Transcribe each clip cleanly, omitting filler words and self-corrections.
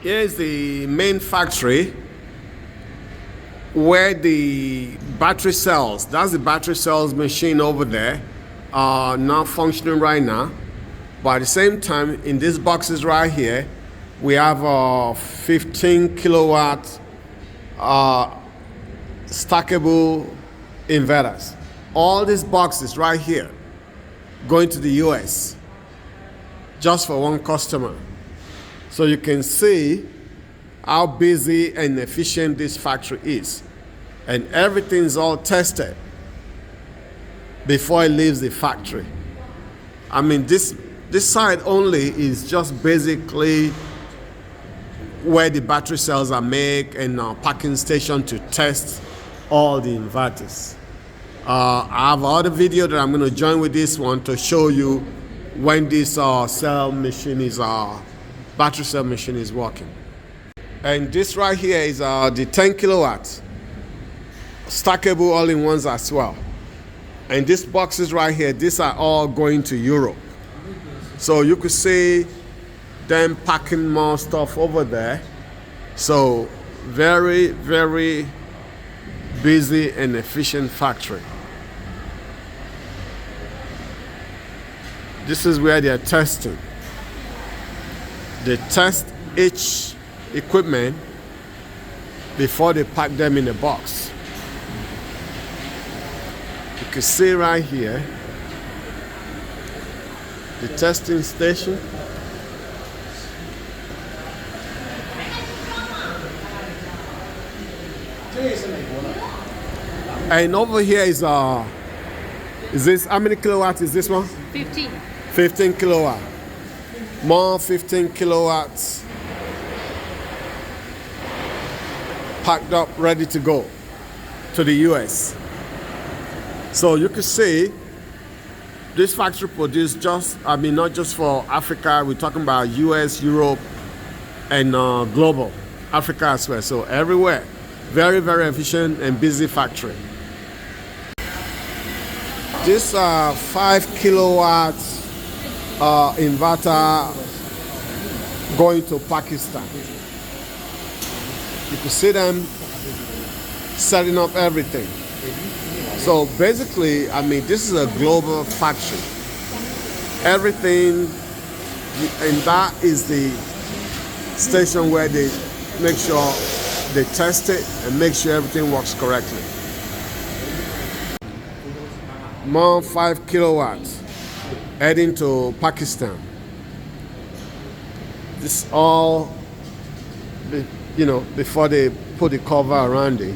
Here's the main factory where the battery cells, that's the battery cells machine over there, are not functioning right now. But at the same time, in these boxes right here, we have 15 kilowatt stackable inverters. All these boxes right here going to the US just for one customer. So you can see how busy and efficient this factory is. And everything's all tested before it leaves the factory. I mean, this side only is just basically where the battery cells are made and a packing station to test all the inverters. I have another video that I'm going to join with this one to show you when this cell machine is battery cell machine is working. And this right here is the 10 kilowatt stackable all-in-ones as well. And these boxes right here, these are all going to Europe. So you could see them packing more stuff over there. So very, very busy and efficient factory. This is where they are testing. They test each equipment before they pack them in a box. You can see right here the testing station. And over here is this, how many kilowatts is this one? 15. 15 kilowatt. More 15 kilowatts packed up, ready to go to the US. So you can see this factory produced not just for Africa, we're talking about US, Europe, and global, Africa as well. So everywhere, very, very efficient and busy factory. This 5 kilowatt inverter going to Pakistan. You can see them setting up everything. So basically, I mean, this is a global factory. Everything, and that is the station where they make sure they test it and make sure everything works correctly. More 5 kilowatts heading to Pakistan. This all, before they put the cover around it.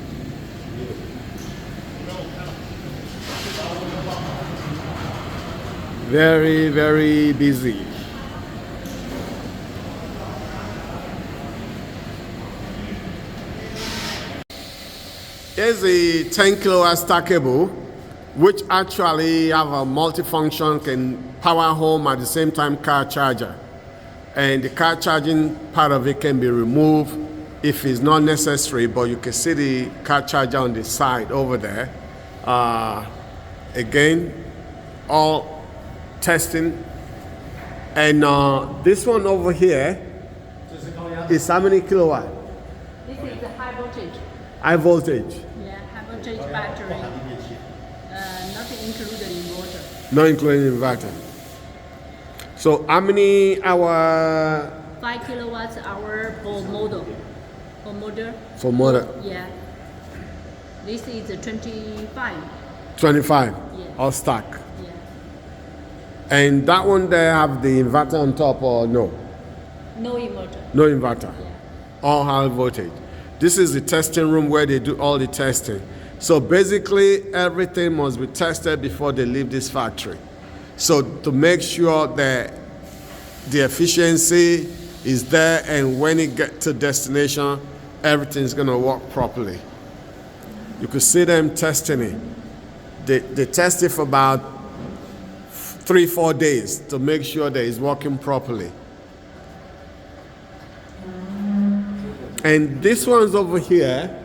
Very, very busy. Here's the 10 kilowatt stackable, which actually have a multifunction, can power home at the same time car charger. And the car charging part of it can be removed if it's not necessary, but you can see the car charger on the side over there. Again, all testing. And this one over here is how many kilowatt? This is the high voltage. High voltage. Yeah, high voltage battery. Nothing included in water. Not including inverter. So how many hour? 5 kilowatts hour for model. For motor. For motor. Yeah. This is 25. 25. Yeah. All stack. Yeah. And that one there have the inverter on top or no? No inverter. No inverter. Yeah. All high voltage. This is the testing room where they do all the testing. So basically everything must be tested before they leave this factory. So to make sure that the efficiency is there and when it gets to destination, everything's gonna work properly. You could see them testing it. They test it for about 3-4 days to make sure that it's working properly. And this one's over here.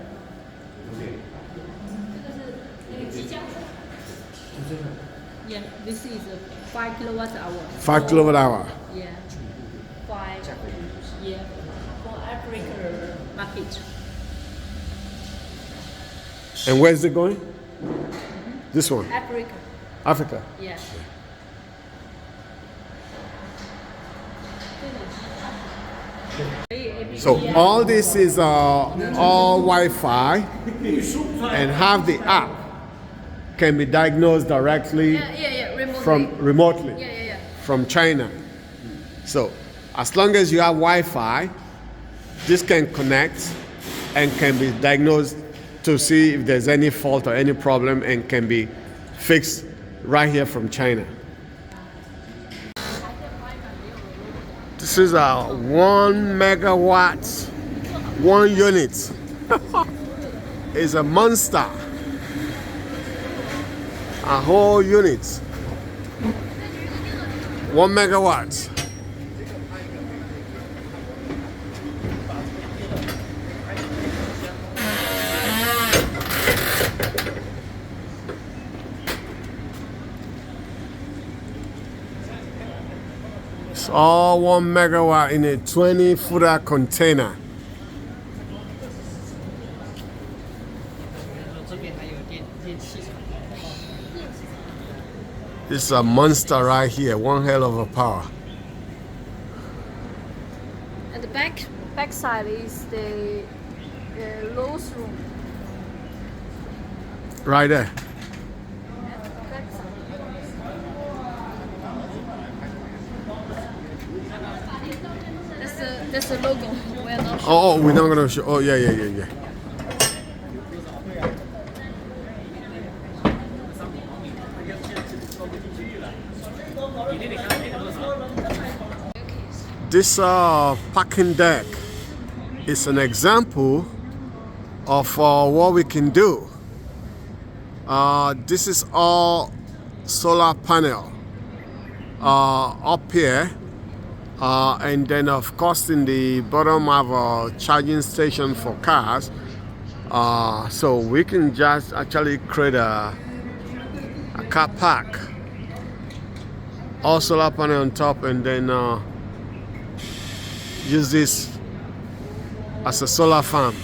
Yeah, this is 5 kilowatt hour. 5 kilowatt hour. Yeah. 5. Yeah. For market. And where's it going? This one, Africa. Africa. Yeah. So all this is all Wi-Fi, and half the app can be diagnosed directly Remotely. from remotely Yeah. from China. So as long as you have Wi-Fi, this can connect and can be diagnosed to see if there's any fault or any problem, and can be fixed right here from China. This is a 1 megawatt, 1 unit. It's a monster. A whole unit. 1 megawatt. It's all 1 megawatt in a 20-footer container. This is a monster right here, one hell of a power. At the back side is the Lowe's room. Right there. At the back side. That's the logo. We're not sure. Oh, we're not gonna show. Oh, yeah. This parking deck is an example of what we can do. This is all solar panel up here, and then of course in the bottom have a charging station for cars. So we can just actually create a car park, all solar panel on top, and then use this as a solar farm.